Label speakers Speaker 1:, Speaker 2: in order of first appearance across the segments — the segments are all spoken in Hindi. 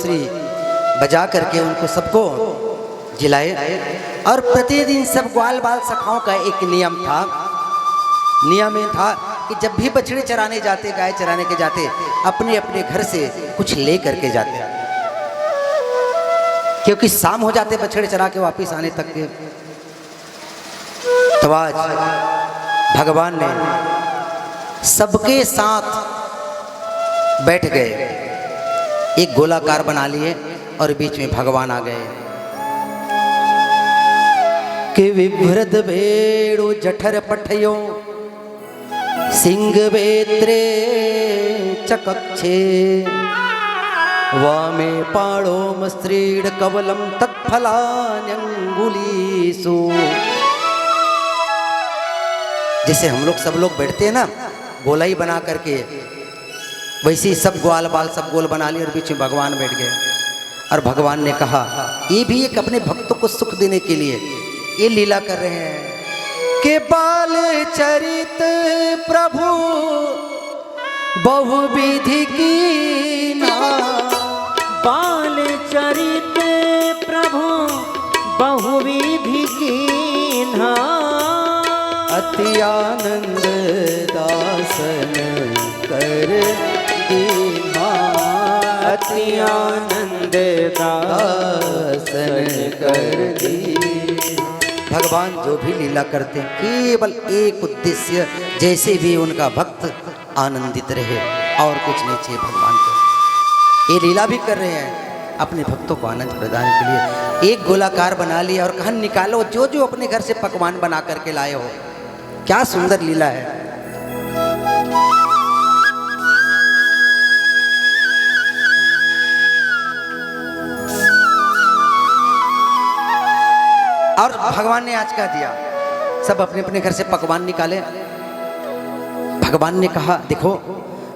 Speaker 1: बांसुरी बजा करके उनको सबको जिलाए। और प्रतिदिन सब ग्वाल बाल सखाओं का एक नियम था। नियम ये था कि जब भी बछड़े चराने जाते, गाय चराने के जाते, अपने अपने घर से कुछ ले करके जाते, क्योंकि शाम हो जाते बछड़े चरा के वापस आने तक के। तो आज भगवान ने सबके साथ बैठ गए, एक गोलाकार बना लिए और बीच में भगवान आ गए कि विभ्रद भेड़ो जठर पठयो सिंह बेत्रे चकक्षे वामे पाड़ो मस्त्रीड कवलम तत्फलान्यंगुलीसु। जैसे हम लोग सब लोग बैठते हैं ना गोलाई बना करके, वैसे ही सब ग्वाल बाल सब गोल बना लिए और बीच में भगवान बैठ गए। और भगवान ने कहा ये भी एक अपने भक्तों को सुख देने के लिए ये लीला कर रहे हैं कि बाल चरित प्रभु बहुविधि की ना,
Speaker 2: बाल चरित प्रभु बहुविधि कीन्हा,
Speaker 1: अति आनंद दासन कर दीन्हा,
Speaker 2: अति आनंद दासन कर दी।
Speaker 1: भगवान जो भी लीला करते हैं केवल एक उद्देश्य, जैसे भी उनका भक्त आनंदित रहे और कुछ नहीं चाहिए भगवान को। ये लीला भी कर रहे हैं अपने भक्तों को आनंद प्रदान के लिए। एक गोलाकार बना लिया और कहा निकालो जो जो अपने घर से पकवान बना करके लाए हो। क्या सुंदर लीला है। और भगवान ने आज क्या दिया, सब अपने अपने घर से पकवान निकाले। भगवान ने कहा देखो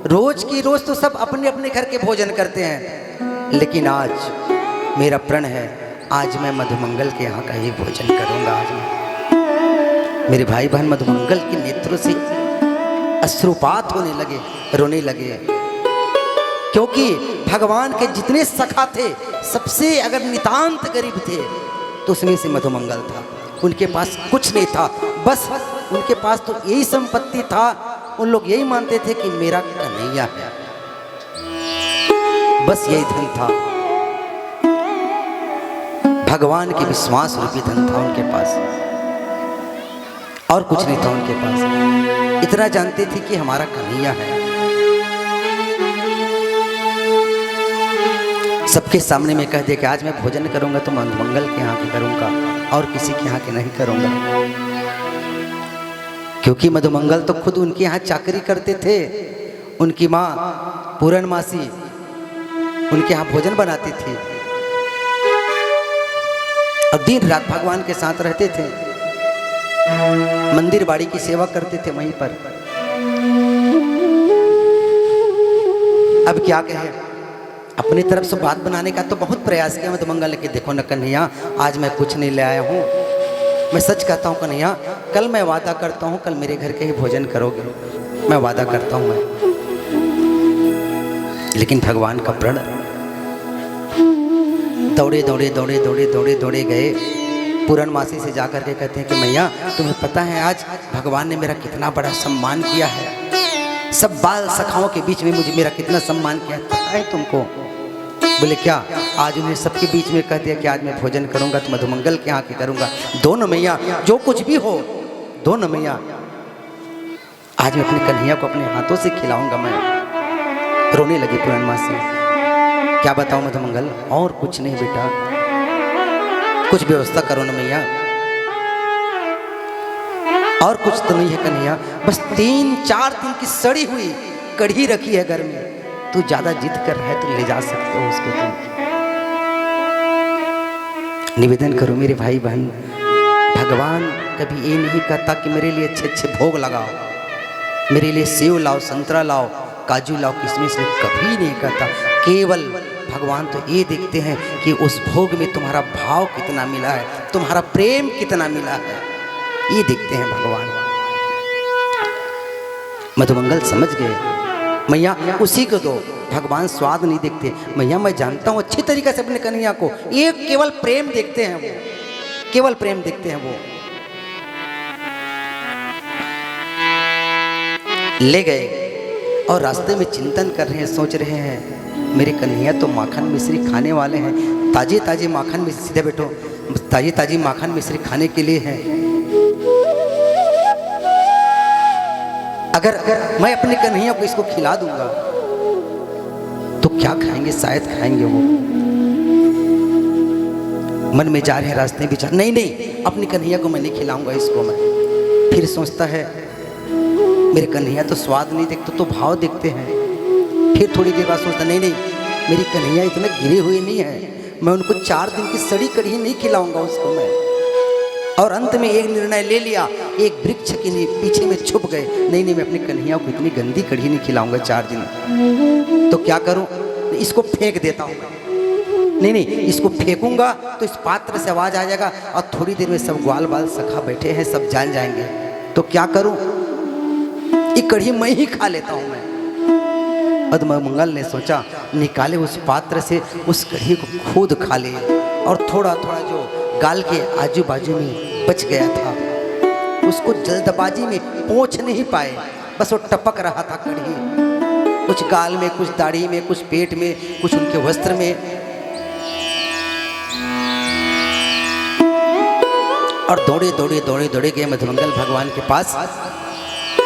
Speaker 1: रोज की रोज तो सब अपने अपने घर के भोजन करते हैं, लेकिन आज मेरा प्रण है, आज मैं मधुमंगल के यहाँ का ही भोजन करूंगा। आज मैं, मेरे भाई बहन मधुमंगल के नेत्रों से अश्रुपात होने लगे, रोने लगे, क्योंकि भगवान के जितने सखा थे सबसे अगर नितांत गरीब थे तो उसमें से मधुमंगल था। उनके पास कुछ नहीं था, बस उनके पास तो यही संपत्ति था। उन लोग यही मानते थे कि मेरा कन्हैया है, बस यही धन था। भगवान के विश्वास रूपी धन था उनके पास, और कुछ नहीं था उनके पास। इतना जानते थे कि हमारा कन्हैया है। सबके सामने में कह दे कि आज मैं भोजन करूंगा तो मधुमंगल के यहाँ के करूंगा और किसी के यहाँ के नहीं करूंगा, क्योंकि मधुमंगल तो खुद उनके यहाँ चाकरी करते थे। उनकी माँ पूर्णमासी उनके यहाँ भोजन बनाती थी और दिन रात भगवान के साथ रहते थे, मंदिर बाड़ी की सेवा करते थे वहीं पर। अब क्या कहें, अपनी तरफ से बात बनाने का तो बहुत प्रयास किया मधुमंगल के, देखो न कन्हैया आज मैं कुछ नहीं ले आया हूँ, मैं सच कहता हूँ कन्हैया, कल मैं वादा करता हूँ कल मेरे घर के ही भोजन करोगे, मैं वादा करता हूँ मैं। लेकिन भगवान का प्रण, दौड़े दौड़े दौड़े दौड़े दौड़े दौड़े गए पूर्णमासी से जाकर के कहते हैं कि मैया तुम्हें पता है आज भगवान ने मेरा कितना बड़ा सम्मान किया है, सब बाल सखाओं के बीच में मुझे मेरा कितना सम्मान किया है, पता है तुमको? बोले क्या? आज उन्हें सबके बीच में कह दिया कि आज मैं भोजन करूंगा तो मधुमंगल के यहाँ के करूंगा। दोनों मैया जो कुछ भी हो, दोनों मैया आज मैं अपने कन्हैया को अपने हाथों से खिलाऊंगा। मैं रोने लगी पूर्णमासी, क्या बताऊं मधुमंगल? और कुछ नहीं बेटा, कुछ व्यवस्था करो ना मैया, और कुछ तो नहीं है कन्हैया, बस 3-4 दिन की सड़ी हुई कढ़ी रखी है घर में, तू ज्यादा जिद कर रहा है तो ले जा सकते हो उसको तुम। निवेदन करो मेरे भाई बहन, भगवान कभी ये नहीं कहता कि मेरे लिए अच्छे अच्छे भोग लगाओ, मेरे लिए सेव लाओ, संतरा लाओ, काजू लाओ, किशमिश लाओ, कभी नहीं कहता। केवल भगवान तो ये देखते हैं कि उस भोग में तुम्हारा भाव कितना मिला है, तुम्हारा प्रेम कितना मिला है, ये देखते हैं भगवान। मधुमंगल समझ गए मैया उसी को दो। भगवान स्वाद नहीं देखते मैया, मैं जानता हूँ अच्छी तरीके से अपने कन्हैया को, एक केवल प्रेम देखते हैं वो, केवल प्रेम देखते हैं वो। ले गए और रास्ते में चिंतन कर रहे हैं, सोच रहे हैं मेरे कन्हैया तो माखन मिश्री खाने वाले हैं, ताजे ताजे माखन मिश्री, सीधे बैठो, ताजी ताजी माखन मिश्री खाने के लिए हैं। अगर मैं अपने कन्हैया को इसको खिला दूंगा तो क्या खाएंगे, शायद खाएंगे वो। मन में जा रहे हैं, रास्ते में विचार, नहीं नहीं अपनी कन्हैया को मैं नहीं खिलाऊंगा इसको मैं। फिर सोचता है मेरे कन्हैया तो स्वाद नहीं देखते, तो भाव देखते हैं। फिर थोड़ी देर बाद सोचता नहीं नहीं मेरी कन्हैया इतने गिरे हुए नहीं है, मैं उनको 4 दिन की सड़ी कढ़ी नहीं खिलाऊंगा उसको मैं। और अंत में एक निर्णय ले लिया, एक वृक्ष के पीछे में छुप गए, नहीं नहीं मैं अपनी कन्हैया को इतनी गंदी कढ़ी नहीं खिलाऊंगा 4 दिन। तो क्या करूं, इसको फेंक देता हूं। नहीं नहीं इसको फेंकूंगा तो इस पात्र से आवाज आ जाएगा और थोड़ी देर में सब ग्वाल बाल सखा बैठे हैं, सब जान जाएंगे। तो क्या करूं, ये कढ़ी मैं ही खा लेता हूं मैं। मंगल ने सोचा निकाले उस पात्र से उस कढ़ी को खुद खा ले, और थोड़ा थोड़ा जो गाल के आजू बाजू में बच गया था उसको जल्दबाजी में पोंछ नहीं पाए, बस वो टपक रहा था कढ़ी, कुछ गाल में, कुछ दाढ़ी में, कुछ पेट में, कुछ उनके वस्त्र में। और दौड़े दौड़े दौड़े दौड़े गए मधुमंगल भगवान के पास,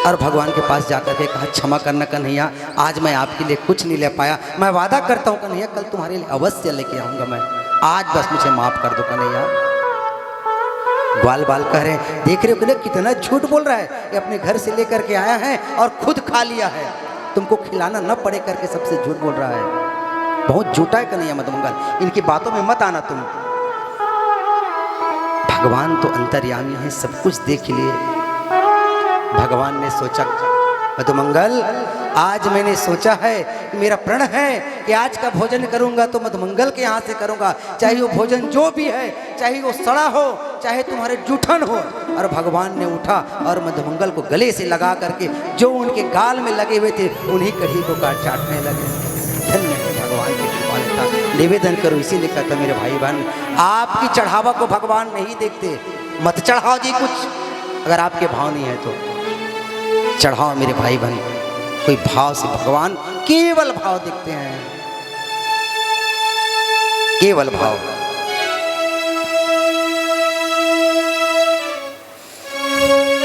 Speaker 1: और भगवान के पास जाकर के कहा क्षमा करना कन्हैया, आज मैं आपके लिए कुछ नहीं ले पाया, मैं वादा करता हूँ कन्हैया कल तुम्हारे लिए अवश्य लेके आऊँगा मैं, आज बस मुझे माफ कर दो कन्हैया। ग्वाल बाल कह रहे हैं, देख रहे हो कन्हैया कितना झूठ बोल रहा है, ये अपने घर से लेकर के आया है और खुद खा लिया है, तुमको खिलाना न पड़े करके सबसे झूठ बोल रहा है। बहुत झूठा है कन्हैया मधुमंगल, इनकी बातों में मत आना तुम। भगवान तो अंतर्यामी है, सब कुछ देख लिए। भगवान ने सोचा मधुमंगल आज मैंने सोचा है, मेरा प्रण है कि आज का भोजन करूंगा तो मधुमंगल के यहाँ से करूंगा, चाहे वो भोजन जो भी है, चाहे वो सड़ा हो, चाहे तुम्हारे जूठन हो। और भगवान ने उठा और मधुमंगल को गले से लगा करके जो उनके गाल में लगे हुए थे उन्हीं कढ़ी को काट चाटने लगे। धन्य है भगवान की कृपालता। निवेदन करो, इसीलिए कहता मेरे भाई बहन, आपकी चढ़ावा को भगवान नहीं देखते, मत चढ़ाओ जी कुछ, अगर आपके भाव नहीं है तो चढ़ाओ मेरे भाई बहन, कोई भाव से भगवान केवल भाव देखते हैं, केवल भाव।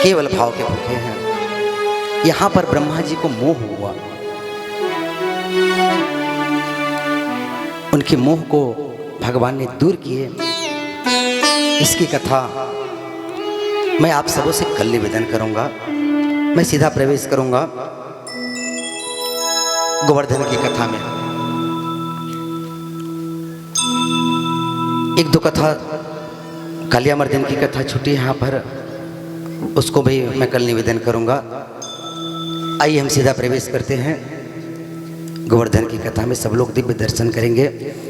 Speaker 1: केवल भाव के भूखे हैं। यहां पर ब्रह्मा जी को मोह हुआ, उनके मोह को भगवान ने दूर किए। इसकी कथा मैं आप सबों से कल निवेदन करूंगा। मैं सीधा प्रवेश करूंगा गोवर्धन की कथा में। एक दो कथा कालियामर्दन की कथा छुट्टी यहाँ पर, उसको भी मैं कल निवेदन करूंगा। आइए हम सीधा प्रवेश करते हैं गोवर्धन की कथा में। सब लोग दिव्य दर्शन करेंगे,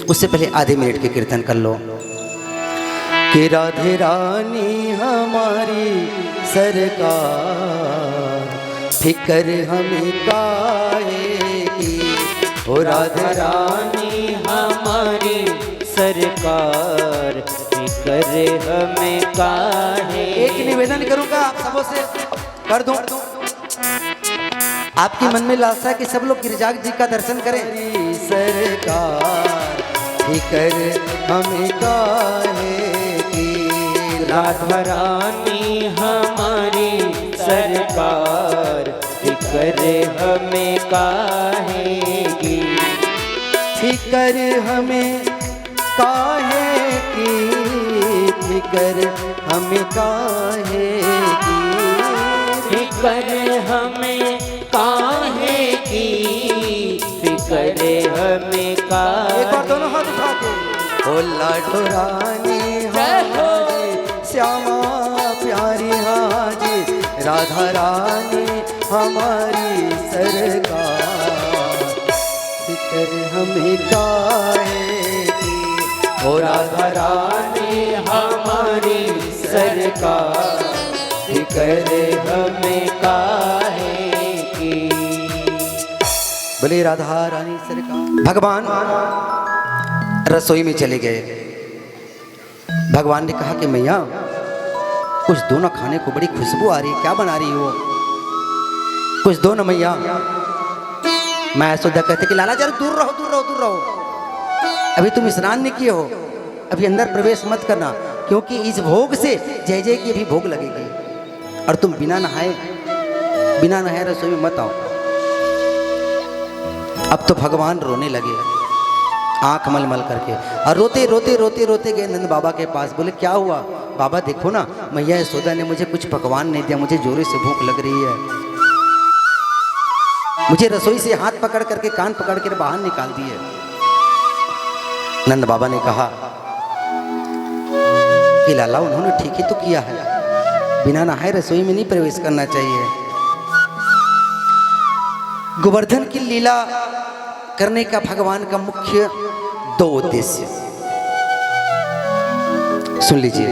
Speaker 1: उससे पहले आधे मिनट के कीर्तन कर लो। कि राधे रानी हमारी सरकार, फिकर हमें काहेगी,
Speaker 2: ओ राधे रानी हमारी सरकार, फिकर हमें काहे।
Speaker 1: एक निवेदन करूंगा आप सबों से, कर दूं। आपके मन में लालसा है कि सब लोग गिरिजा जी का दर्शन करें। सरकार फिकर हमें काहेगी,
Speaker 2: राधा रानी हमारी सरकार, फिकर हमें काहेगी,
Speaker 1: फिकर हमें काहेगी, फिकर हमें काहेगी,
Speaker 2: फिकर हमें काहेगी, फिकर हमें काहेगी।
Speaker 1: एक बार दोनों हाथ उठा के, ओ लाडो रानी हाजी, श्यामा प्यारी हाजी, राधा रानी हमारी सरकार, फिकर हमें काहेगी,
Speaker 2: ओ राधा रानी हमारी सरकार, फिकर हमें काहेगी।
Speaker 1: बोले राधा रानी सरकार। भगवान रसोई में चले गए। भगवान ने कहा कि मैया कुछ दो ना, खाने को बड़ी खुशबू आ रही है, क्या बना रही हो, कुछ दो ना मैया। मैं यशोदा कहते कि लाला जरा दूर रहो दूर रहो दूर रहो, अभी तुम स्नान नहीं किए हो, अभी अंदर प्रवेश मत करना, क्योंकि इस भोग से जय जय की भी भोग लगेगी और तुम बिना नहाए रसोई में मत आओ। अब तो भगवान रोने लगे, आंख मल करके, और रोते गए नंद बाबा के पास। बोले क्या हुआ बाबा, देखो ना मैया यशोदा ने मुझे कुछ पकवान नहीं दिया, मुझे जोरे से भूख लग रही है, मुझे रसोई से हाथ पकड़ करके कान पकड़ कर बाहर निकाल दिए। नंद बाबा ने कहा कि लाला उन्होंने ठीक ही तो किया है, बिना नहाए रसोई में नहीं प्रवेश करना चाहिए। गोवर्धन की लीला करने का भगवान का मुख्य दो उद्देश्य सुन लीजिए।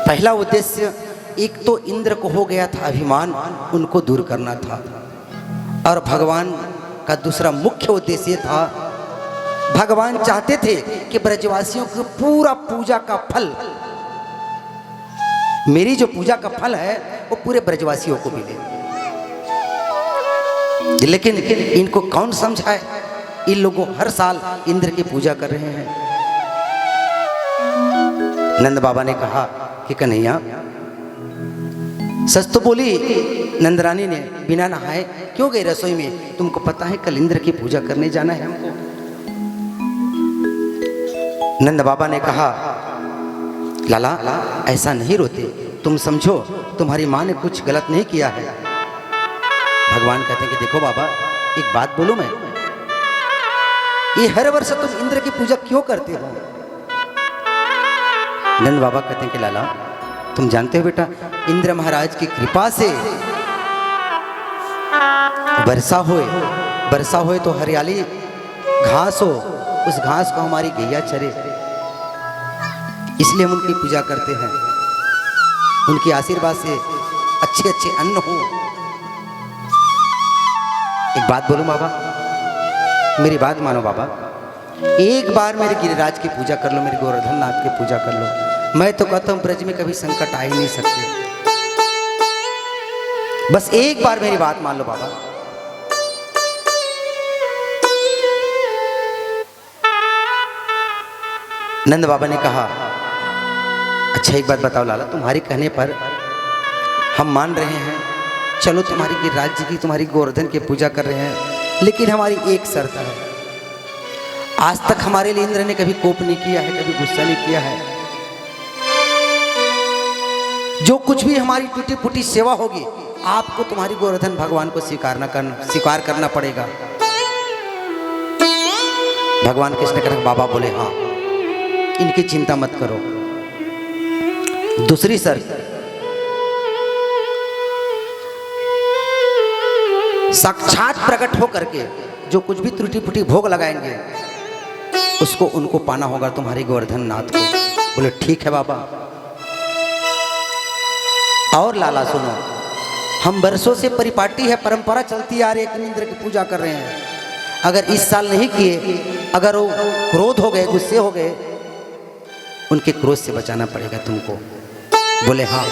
Speaker 1: पहला उद्देश्य, एक तो इंद्र को हो गया था अभिमान, उनको दूर करना था, और भगवान का दूसरा मुख्य उद्देश्य था, भगवान चाहते थे कि ब्रजवासियों को पूरा पूजा का फल, मेरी जो पूजा का फल है वो पूरे ब्रजवासियों को मिले। लेकिन इनको कौन समझाए, इन लोगों हर साल इंद्र की पूजा कर रहे हैं। नंद बाबा ने कहा कि कन्हैया, सच तो बोली नंदरानी ने, बिना नहाए क्यों गई रसोई में, तुमको पता है कल इंद्र की पूजा करने जाना है हमको। नंद बाबा ने कहा लाला ऐसा नहीं रोते, तुम समझो तुम्हारी माँ ने कुछ गलत नहीं किया है। भगवान कहते हैं कि देखो बाबा, एक बात बोलूं मैं, ये हर वर्ष तुम इंद्र की पूजा क्यों करते हो। नंद बाबा कहते हैं कि लाला तुम जानते हो बेटा, इंद्र महाराज की कृपा से वर्षा होए तो हरियाली घास हो, उस घास को हमारी गैया चरे, इसलिए हम उनकी पूजा करते हैं, उनके आशीर्वाद से अच्छे अच्छे अन्न हो। एक बात बोलूं बाबा, मेरी बात मानो बाबा, एक बार मेरे गिरिराज की पूजा कर लो, मेरे गोवर्धन नाथ की पूजा कर लो, मैं तो कहता हूं ब्रज में कभी संकट आ ही नहीं सकते। बस एक बार मेरी बात मान लो बाबा। नंद बाबा ने कहा अच्छा एक बात बताओ लाला, तुम्हारे कहने पर हम मान रहे हैं, चलो तुम्हारी गिरिराज जी की, तुम्हारी गोवर्धन की पूजा कर रहे हैं, लेकिन हमारी एक शर्त है, आज तक हमारे लिए इंद्र ने कभी कोप नहीं किया है, कभी गुस्सा नहीं किया है, जो कुछ भी हमारी टूटी फूटी सेवा होगी आपको तुम्हारी गोवर्धन भगवान को स्वीकार करना पड़ेगा। भगवान कृष्ण कर बाबा बोले हाँ, इनकी चिंता मत करो। दूसरी शर्त, साक्षात प्रकट हो करके जो कुछ भी त्रुटि फुटी भोग लगाएंगे उसको उनको पाना होगा, तुम्हारे गोवर्धन नाथ को। बोले ठीक है बाबा। और लाला सुनो, हम वर्षों से परिपाटी है, परंपरा चलती आ रही है कि इंद्र की पूजा कर रहे हैं, अगर इस साल नहीं किए, अगर वो क्रोध हो गए, गुस्से हो गए, उनके क्रोध से बचाना पड़ेगा तुमको। बोले हाँ,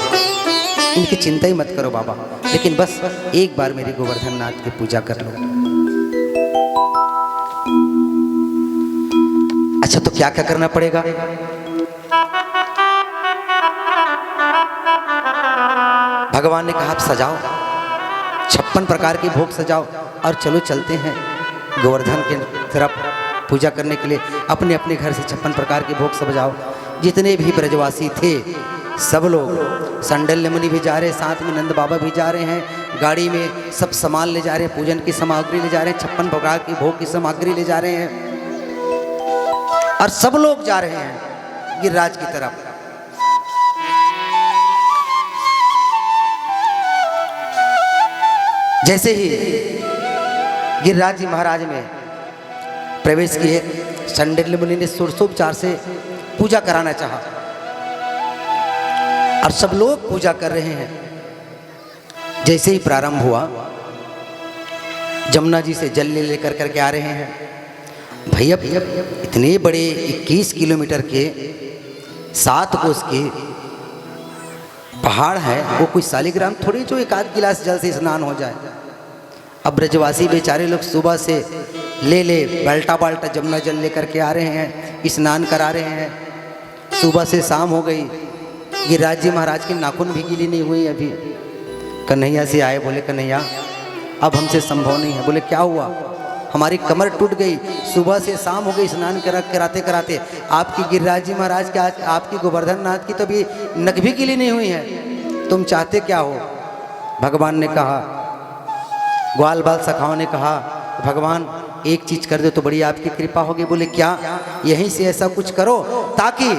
Speaker 1: इनकी चिंता ही मत करो बाबा, लेकिन बस एक बार मेरी गोवर्धन नाथ की पूजा कर लो। अच्छा तो क्या क्या करना पड़ेगा? भगवान ने कहा आप सजाओ, 56 प्रकार के भोग सजाओ और चलो चलते हैं गोवर्धन के तरफ पूजा करने के लिए। अपने अपने घर से 56 प्रकार के भोग सजाओ। जितने भी ब्रजवासी थे सब लोग, संडल्य मुनि भी जा रहे, साथ में नंद बाबा भी जा रहे हैं, गाड़ी में सब सामान ले जा रहे हैं, पूजन की सामग्री ले जा रहे हैं, 56 प्रकार की भोग की सामग्री ले जा रहे हैं, और सब लोग जा रहे हैं गिरिराज की तरफ। जैसे ही गिरिराज जी महाराज में प्रवेश किए, संडल्य मुनि ने षोडशोपचार से पूजा कराना चाहा और सब लोग पूजा कर रहे हैं। जैसे ही प्रारंभ हुआ, जमुना जी से जल ले लेकर करके आ रहे हैं। भैया इतने बड़े 21 किलोमीटर के 7 कोस के पहाड़ है, वो कोई शालिग्राम थोड़ी जो एक आध गिलास जल से स्नान हो जाए। अब ब्रजवासी बेचारे लोग सुबह से ले बाल्टा बाल्टा जमुना जल लेकर के आ रहे हैं, स्नान करा रहे हैं। सुबह से शाम हो गई, गिरिराज जी महाराज के नाखून भी गीली नहीं हुई अभी। कन्हैया से आए, बोले कन्हैया अब हमसे संभव नहीं है। बोले क्या हुआ? हमारी कमर टूट गई, सुबह से शाम हो गई स्नान कराते कराते। आपकी गिरिराज जी महाराज के आज आपकी गोवर्धन नाथ की तो अभी नख भी गीली नहीं हुई है, तुम चाहते क्या हो? भगवान ने कहा, ग्वाल बाल सखाओं ने कहा, भगवान एक चीज कर दो तो बड़ी आपकी कृपा होगी। बोले क्या? यहीं से ऐसा कुछ करो ताकि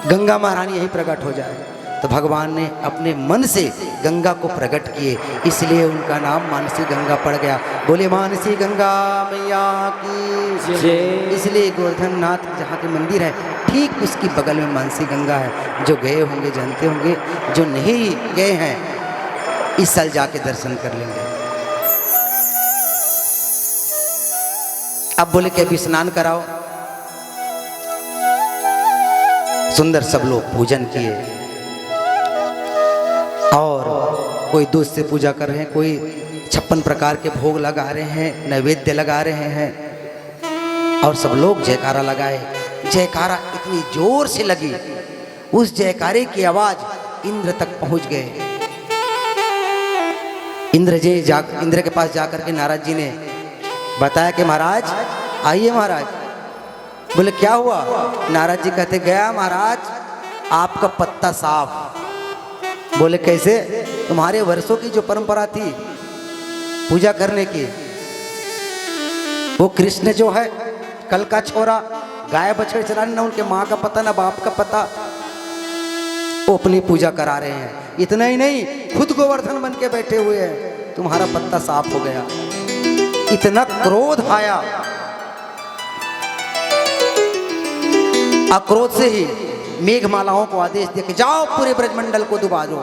Speaker 1: गंगा महारानी यहीं प्रकट हो जाए। तो भगवान ने अपने मन से गंगा को प्रकट किए, इसलिए उनका नाम मानसी गंगा पड़ गया। बोले मानसी गंगा मैया की जय। इसलिए गोवर्धन नाथ जहाँ के मंदिर है ठीक उसकी बगल में मानसी गंगा है। जो गए होंगे जानते होंगे, जो नहीं गए हैं इस साल जाके दर्शन कर लेंगे। अब बोले कि अभी स्नान कराओ। सुंदर सब लोग पूजन किए और कोई दूध से पूजा कर रहे हैं, कोई 56 प्रकार के भोग लगा रहे हैं, नैवेद्य लगा रहे हैं और सब लोग जयकारा लगाए। जयकारा इतनी जोर से लगी, उस जयकारे की आवाज इंद्र तक पहुंच गए। इंद्र के पास जाकर के नारद जी ने बताया कि महाराज आइए महाराज। बोले क्या हुआ? नारद जी कहते गया महाराज आपका पत्ता साफ। बोले कैसे? तुम्हारे वर्षों की जो परंपरा थी पूजा करने की, वो कृष्ण जो है कल का छोरा, गाय बछड़े चलाने, ना उनके माँ का पता ना बाप का पता, वो अपनी पूजा करा रहे हैं। इतना ही नहीं, खुद गोवर्धन बन के बैठे हुए हैं, तुम्हारा पत्ता साफ हो गया। इतना क्रोध आया, अक्रोध से ही मेघमालाओं को आदेश दिया कि जाओ पूरे ब्रजमंडल को डुबा दो।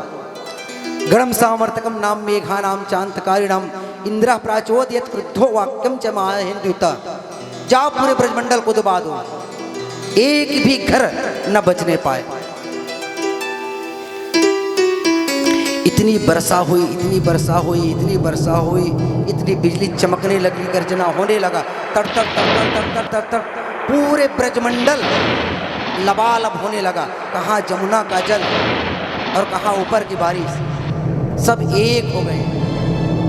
Speaker 1: गणम सामर्थकम नाम मेघा नाम चांतकारिणम इंद्र प्राचोदयत क्रुद्धो वाक्यम च महाहिंदुता। जाओ पूरे ब्रजमंडल को डुबा दो, एक भी घर न बचने पाए। इतनी वर्षा हुई, इतनी वर्षा हुई, इतनी वर्षा हुई, इतनी बिजली चमकने लगी, गर्जना होने लगा, तर तर तर तर तर तर तर पूरे ब्रजमंडल लबालब होने लगा। कहाँ जमुना का जल और कहाँ ऊपर की बारिश, सब एक हो गए।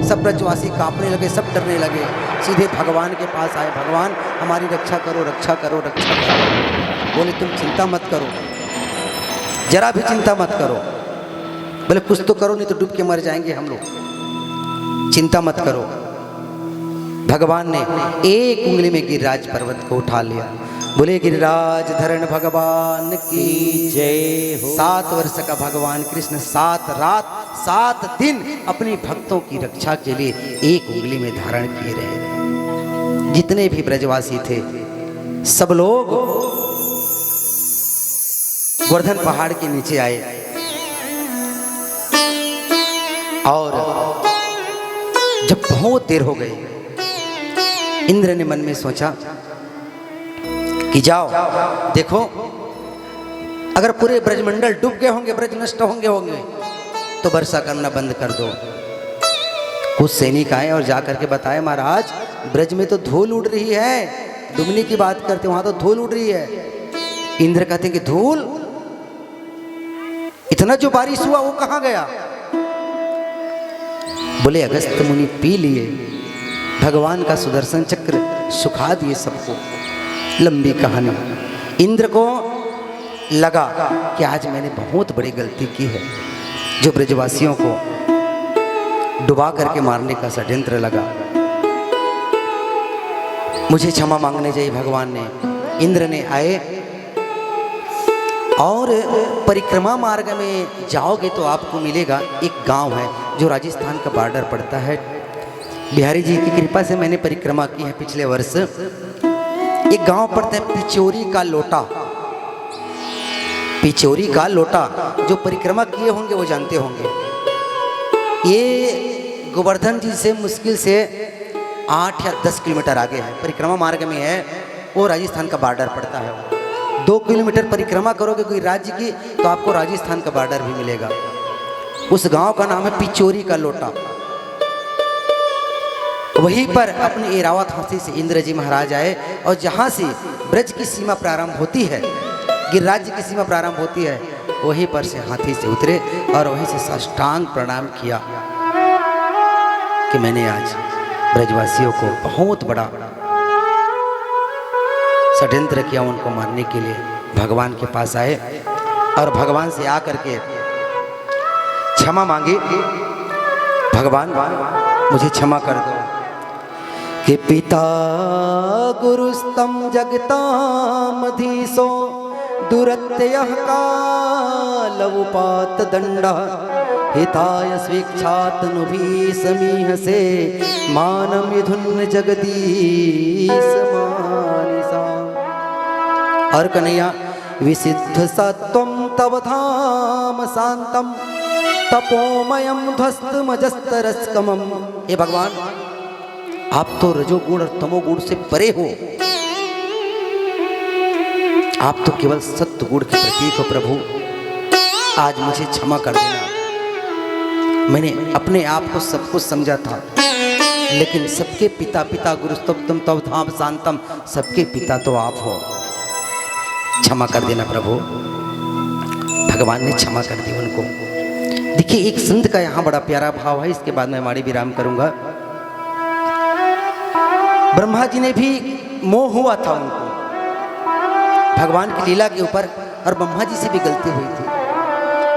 Speaker 1: सब ब्रजवासी कांपने लगे, सब डरने लगे। सीधे भगवान के पास आए, भगवान हमारी रक्षा करो, रक्षा करो, रक्षा करो। बोले तुम चिंता मत करो, जरा भी चिंता मत करो। बोले कुछ तो करो, नहीं तो डूब के मर जाएंगे हम लोग, चिंता मत करो। भगवान ने एक उंगली में गिरिराज पर्वत को उठा लिया। बोले गिरिराज धरण भगवान की जय हो। 7 वर्ष का भगवान कृष्ण 7 रात 7 दिन अपनी भक्तों की रक्षा के लिए एक उंगली में धारण किए रहे। जितने भी ब्रजवासी थे सब लोग गोवर्धन पहाड़ के नीचे आए और जब बहुत देर हो गई, इंद्र ने मन में सोचा कि जाओ देखो, अगर पूरे ब्रजमंडल डूब गए होंगे, ब्रज नष्ट होंगे तो वर्षा करना बंद कर दो। कुछ सैनिक आए और जाकर के बताए महाराज ब्रज में तो धूल उड़ रही है, डूबने की बात करते वहां तो धूल उड़ रही है। इंद्र कहते कि धूल, इतना जो बारिश हुआ वो कहां गया? बोले अगस्त मुनि पी लिए, भगवान का सुदर्शन चक्र सुखा दिए सबको। लंबी कहानी। इंद्र को लगा कि आज मैंने बहुत बड़ी गलती की है, जो ब्रजवासियों को डुबा करके मारने का षड्यंत्र लगा, मुझे क्षमा मांगने चाहिए भगवान ने। इंद्र ने आए और परिक्रमा मार्ग में जाओगे तो आपको मिलेगा एक गांव है जो राजस्थान का बॉर्डर पड़ता है। बिहारी जी की कृपा से मैंने परिक्रमा की है पिछले वर्ष। एक गांव पड़ता है पिचोरी का लोटा। पिचोरी का लोटा, जो परिक्रमा किए होंगे वो जानते होंगे। ये गोवर्धन जी से मुश्किल से 8 या 10 किलोमीटर आगे है, परिक्रमा मार्ग में है, वो राजस्थान का बॉर्डर पड़ता है। 2 किलोमीटर परिक्रमा करोगे कोई राज्य की तो आपको राजस्थान का बॉर्डर भी मिलेगा। उस गांव का नाम है पिचोरी का लोटा। वहीं पर अपनी एरावत हाथी से इंद्र जी महाराज आए और जहाँ से ब्रज की सीमा प्रारंभ होती है, गिरिराज की सीमा प्रारंभ होती है, वहीं पर से हाथी से उतरे और वहीं से साष्टांग प्रणाम किया कि मैंने आज ब्रजवासियों को बहुत बड़ा षड्यंत्र किया, उनको मारने के लिए भगवान के पास आए और भगवान से आकर के क्षमा मांगी, भगवान मुझे क्षमा कर दो कि पिता गुरुस्तम जगतामधीशो दुरत्यः कालवुपात दंडः हिताय स्वेच्छातनुभिः समीहसे मानं विधुन्न जगदीश मानिसा। और कन्हैया विसिद्ध सत्वं तव धाम शांतम तपोमयम ध्वस्तमजस्तरस्कमम। हे भगवान, आप तो रजोगुण और तमोगुण से परे हो, आप तो केवल सत्य गुण के प्रतीक हो। प्रभु आज मुझे क्षमा कर देना, मैंने अपने आप को सब कुछ समझा था, लेकिन सबके पिता पिता गुरुस्तम तव धाम शांतम, सबके पिता तो आप हो, क्षमा कर देना प्रभु। भगवान ने क्षमा कर दी उनको। देखिए एक संत का यहाँ बड़ा प्यारा भाव है, इसके बाद मैं वाणी विराम करूंगा। ब्रह्मा जी ने भी मोह हुआ था उनको भगवान की लीला के ऊपर, और ब्रह्मा जी से भी गलती हुई थी।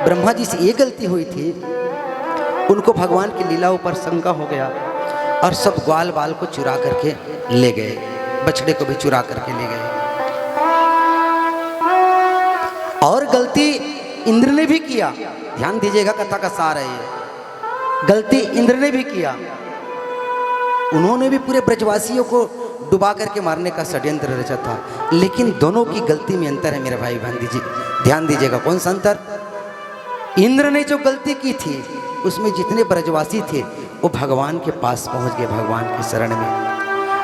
Speaker 1: ब्रह्मा जी से ये गलती हुई थी, उनको भगवान की लीला ऊपर शंका हो गया और सब ग्वाल बाल को चुरा करके ले गए, बछड़े को भी चुरा करके ले गए। और गलती इंद्र ने भी किया, ध्यान दीजिएगा, कथा का सार है ये। गलती इंद्र ने भी किया, उन्होंने भी पूरे ब्रजवासियों को डुबा करके मारने का षड्यंत्र रचा था, लेकिन दोनों की गलती में अंतर है मेरे भाई बहन। ध्यान दीजिएगा, कौन सा अंतर? इंद्र ने जो गलती की थी उसमें जितने ब्रजवासी थे वो भगवान के पास पहुंच गए, भगवान की शरण में।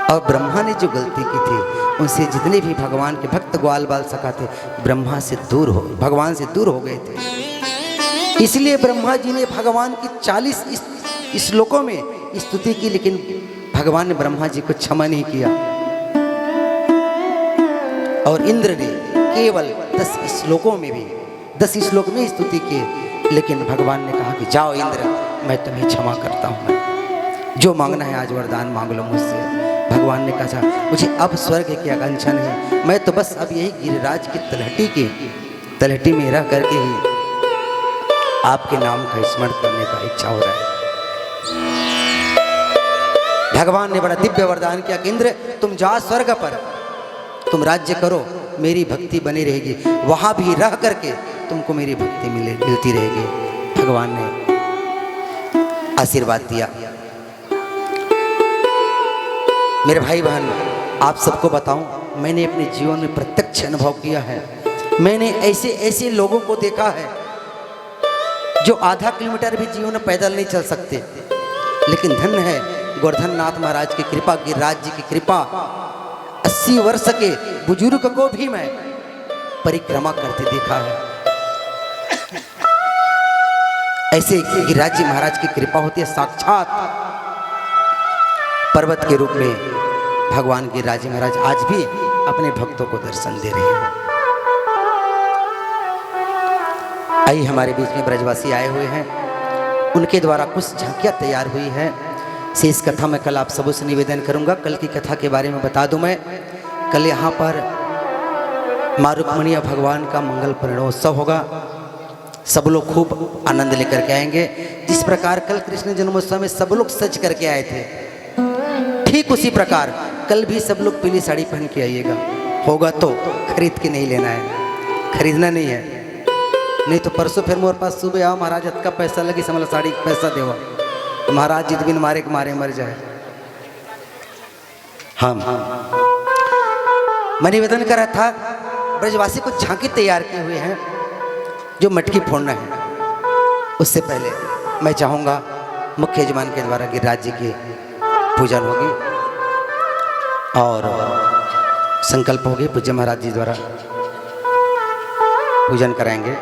Speaker 1: और ब्रह्मा ने जो गलती की थी उनसे जितने भी भगवान के भक्त ग्वाल बाल सखा थे ब्रह्मा से दूर हो, भगवान से दूर हो गए थे। इसलिए ब्रह्मा जी ने भगवान की 40 श्लोकों में स्तुति की, लेकिन भगवान ने ब्रह्मा जी को क्षमा नहीं किया। और इंद्र ने केवल 10 श्लोकों में भी 10 श्लोक में स्तुति की, लेकिन भगवान ने कहा कि जाओ इंद्र, मैं तुम्हें क्षमा करता हूँ, जो मांगना है आज वरदान मांग लो मुझसे। भगवान ने कहा मुझे अब स्वर्ग की आकांक्षा नहीं, मैं तो बस अब यही गिरिराज की तलहटी में रह करके ही आपके नाम का स्मरण करने का इच्छा हो रहा है। भगवान ने बड़ा दिव्य वरदान किया कि इंद्र तुम जाओ स्वर्ग पर, तुम राज्य करो, मेरी भक्ति बनी रहेगी, वहां भी रह करके तुमको मेरी भक्ति मिलती रहेगी। भगवान ने आशीर्वाद दिया। मेरे भाई बहन, आप सबको बताऊं, मैंने अपने जीवन में प्रत्यक्ष अनुभव किया है। मैंने ऐसे ऐसे लोगों को देखा है जो आधा किलोमीटर भी जीवन में पैदल नहीं चल सकते, लेकिन धन्य है गोवर्धन नाथ महाराज की कृपा, गिरिराज जी की कृपा। 80 वर्ष के बुजुर्ग को भी मैं परिक्रमा करते देखा है। ऐसे गिरिराज जी महाराज की कृपा होती है, साक्षात पर्वत के रूप में भगवान गिरिराज जी महाराज आज भी अपने भक्तों को दर्शन दे रहे हैं। आई हमारे बीच में ब्रजवासी आए हुए हैं, उनके द्वारा कुछ झांकियां तैयार हुई है। शेष कथा में कल आप सबों से निवेदन करूंगा। कल की कथा के बारे में बता दूं मैं, कल यहाँ पर माँ रुक्मिणी भगवान का मंगल परिणयोत्सव होगा। सब लोग खूब आनंद लेकर के आएंगे। जिस प्रकार कल कृष्ण जन्मोत्सव में सब लोग सज करके आए थे, ठीक उसी प्रकार कल भी सब लोग पीली साड़ी पहन के आइएगा। होगा तो खरीद के नहीं लेना है, खरीदना नहीं है, नहीं तो परसों फिर मोर पास सुबह आओ महाराज का पैसा लगी समझ साड़ी पैसा देवा, महाराज जित बिन मारे के मारे मर जाए। हाँ, मैं निवेदन कर रहा था, ब्रजवासी को झांकी तैयार किए हुए हैं जो मटकी फोड़ना है। उससे पहले मैं चाहूँगा मुख्य यजमान के द्वारा गिरिराज जी की पूजन होगी और संकल्प होगी पूज्य महाराज जी द्वारा पूजन कराएंगे।